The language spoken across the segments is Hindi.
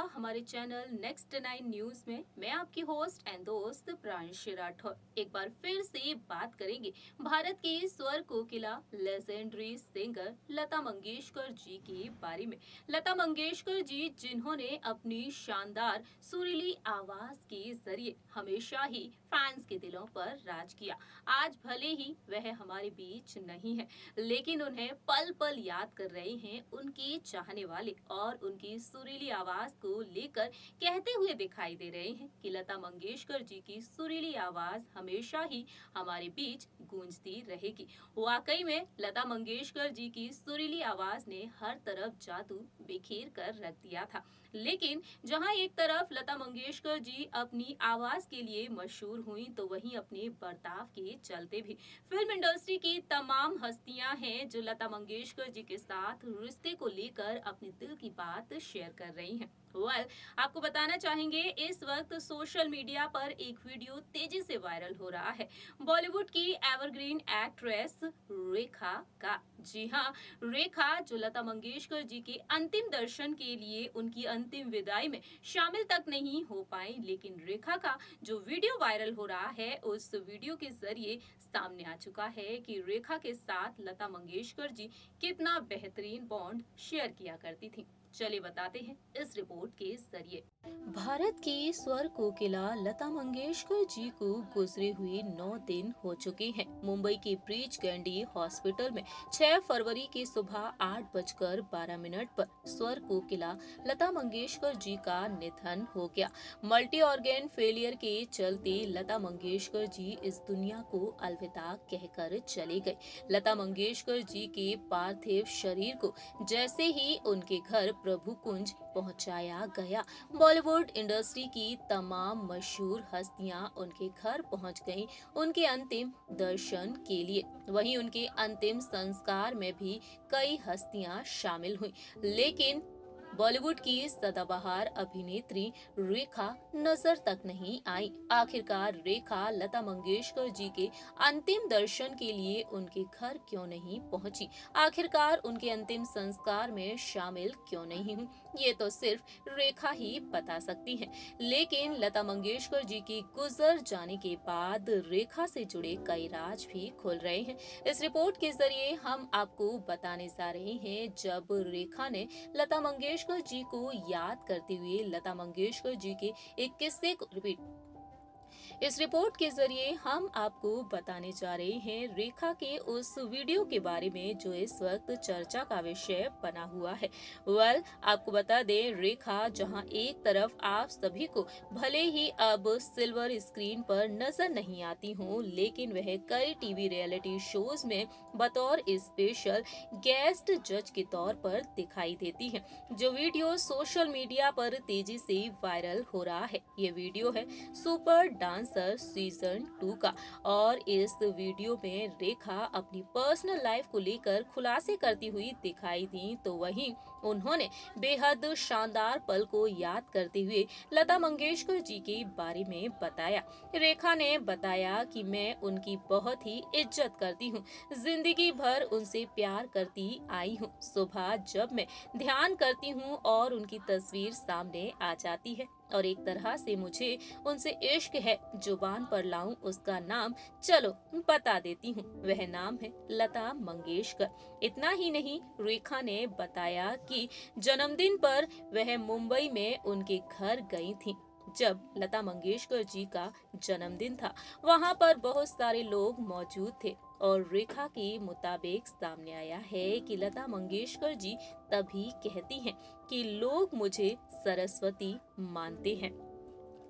हमारे चैनल नेक्स्ट 9 न्यूज में। मैं आपकी होस्ट एंड दोस्त प्रांशी राठौर। एक बार फिर से बात करेंगे भारत की स्वर कोकिला लेजेंडरी सिंगर लता मंगेशकर जी के बारे में। लता मंगेशकर जी जिन्होंने अपनी शानदार सुरीली आवाज के जरिए हमेशा ही फैंस के दिलों पर राज किया। आज भले ही वह हमारे बीच नहीं है, लेकिन उन्हें पल पल याद कर रहे हैं उनके चाहने वाले और उनकी सुरीली आवाज को लेकर कहते हुए दिखाई दे रहे हैं कि लता मंगेशकर जी की सुरीली आवाज हमेशा ही हमारे बीच गूंजती रहेगी। वाकई में लता मंगेशकर जी की सुरीली आवाज ने हर तरफ जादू बिखेर कर रख दिया था। लेकिन जहां एक तरफ लता मंगेशकर जी अपनी आवाज के लिए मशहूर हुई, तो वहीं अपने बर्ताव के चलते भी फिल्म इंडस्ट्री की तमाम हस्तियां हैं जो लता मंगेशकर जी के साथ रिश्ते को लेकर अपने दिल की बात शेयर कर रही हैं। आपको बताना चाहेंगे इस वक्त सोशल मीडिया पर एक वीडियो तेजी से वायरल हो रहा है बॉलीवुड की एवरग्रीन एक्ट्रेस रेखा का। जी हाँ, रेखा जो लता मंगेशकर जी के अंतिम दर्शन के लिए उनकी अंतिम विदाई में शामिल तक नहीं हो पाई, लेकिन रेखा का जो वीडियो वायरल हो रहा है उस वीडियो के जरिए सामने आ चुका है कि रेखा के साथ लता मंगेशकर जी कितना बेहतरीन बॉन्ड शेयर किया करती थी। चलिए बताते हैं इस रिपोर्ट के जरिए। भारत की स्वर कोकिला लता मंगेशकर जी को गुजरे हुए 9 दिन हो चुके हैं। मुंबई के ब्रीच कैंडी हॉस्पिटल में 6 फरवरी की सुबह 8:12 पर स्वर कोकिला लता मंगेशकर जी का निधन हो गया। मल्टी ऑर्गेन फेलियर के चलते लता मंगेशकर जी इस दुनिया को अलविदा कहकर चले गए। लता मंगेशकर जी के पार्थिव शरीर को जैसे ही उनके घर प्रभु कुंज पहुंचाया गया, बॉलीवुड इंडस्ट्री की तमाम मशहूर हस्तियां उनके घर पहुंच गईं उनके अंतिम दर्शन के लिए। वहीं उनके अंतिम संस्कार में भी कई हस्तियां शामिल हुईं, लेकिन बॉलीवुड की सदाबहार अभिनेत्री रेखा नजर तक नहीं आई। आखिरकार रेखा लता मंगेशकर जी के अंतिम दर्शन के लिए उनके घर क्यों नहीं पहुंची? आखिरकार उनके अंतिम संस्कार में शामिल क्यों नहीं हुई? ये तो सिर्फ रेखा ही बता सकती हैं। लेकिन लता मंगेशकर जी की गुजर जाने के बाद रेखा से जुड़े कई राज भी खुल रहे हैं। इस रिपोर्ट के जरिए हम आपको बताने जा रहे हैं जब रेखा ने लता मंगेशकर जी को याद करते हुए लता मंगेशकर जी के एक किस्से को रिपीट इस रिपोर्ट के जरिए हम आपको बताने जा रहे हैं रेखा के उस वीडियो के बारे में जो इस वक्त चर्चा का विषय बना हुआ है। आपको बता दें, रेखा जहां एक तरफ आप सभी को भले ही अब सिल्वर स्क्रीन पर नजर नहीं आती हूँ, लेकिन वह कई टीवी रियलिटी शोज में बतौर स्पेशल गेस्ट जज के तौर पर दिखाई देती हैं। जो वीडियो सोशल मीडिया पर तेजी से वायरल हो रहा है, ये वीडियो है सुपर डांसर सीजन 2 का, और इस वीडियो में रेखा अपनी पर्सनल लाइफ को लेकर खुलासे करती हुई दिखाई दी। तो वहीं उन्होंने बेहद शानदार पल को याद करते हुए लता मंगेशकर जी के बारे में बताया। रेखा ने बताया कि मैं उनकी बहुत ही इज्जत करती हूँ, जिंदगी भर उनसे प्यार करती आई हूँ। सुबह जब मैं ध्यान करती हूँ और उनकी तस्वीर सामने आ जाती है और एक तरह से मुझे उनसे इश्क है, जुबान पर लाऊं उसका नाम चलो बता देती हूँ, वह नाम है लता मंगेशकर। इतना ही नहीं, रेखा ने बताया कि जन्मदिन पर वह मुंबई में उनके घर गई थी। जब लता मंगेशकर जी का जन्मदिन था, वहां पर बहुत सारे लोग मौजूद थे और रेखा के मुताबिक सामने आया है कि लता मंगेशकर जी तभी कहती हैं कि लोग मुझे सरस्वती मानते हैं,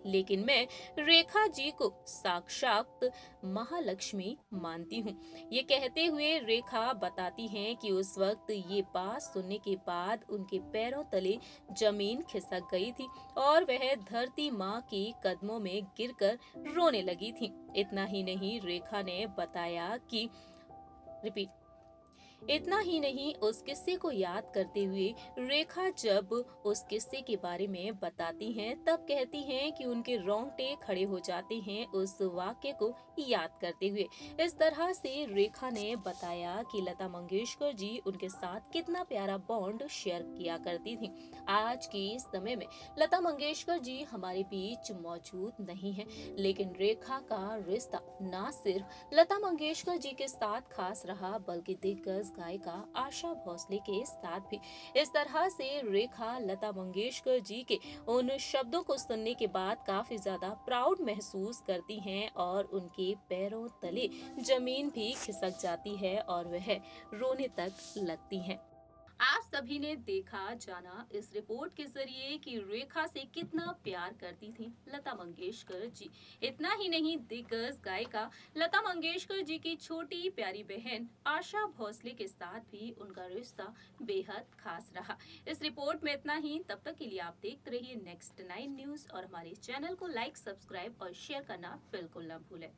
लेकिन मैं रेखा जी को साक्षात महालक्ष्मी मानती हूँ। ये कहते हुए रेखा बताती हैं कि उस वक्त ये बात सुनने के बाद उनके पैरों तले जमीन खिसक गई थी और वह धरती माँ के कदमों में गिरकर रोने लगी थी। इतना ही नहीं, रेखा ने बताया कि रिपीट इतना ही नहीं, उस किस्से को याद करते हुए रेखा जब उस किस्से के बारे में बताती हैं तब कहती हैं कि उनके रोंगटे खड़े हो जाते हैं उस वाक्य को याद करते हुए। इस तरह से रेखा ने बताया कि लता मंगेशकर जी उनके साथ कितना प्यारा बॉन्ड शेयर किया करती थी। आज के इस समय में लता मंगेशकर जी हमारे बीच मौजूद नहीं है, लेकिन रेखा का रिश्ता न सिर्फ लता मंगेशकर जी के साथ खास रहा बल्कि दिग्गज गायिका आशा भोसले के साथ भी। इस तरह से रेखा लता मंगेशकर जी के उन शब्दों को सुनने के बाद काफी ज्यादा प्राउड महसूस करती हैं और उनके पैरों तले जमीन भी खिसक जाती है और वह रोने तक लगती हैं। आप सभी ने देखा जाना इस रिपोर्ट के जरिए कि रेखा से कितना प्यार करती थी लता मंगेशकर जी। इतना ही नहीं, दिग्गज गायिका लता मंगेशकर जी की छोटी प्यारी बहन आशा भोसले के साथ भी उनका रिश्ता बेहद खास रहा। इस रिपोर्ट में इतना ही। तब तक के लिए आप देखते रहिए नेक्स्ट 9 न्यूज और हमारे चैनल को लाइक, सब्सक्राइब और शेयर करना बिल्कुल न भूलें।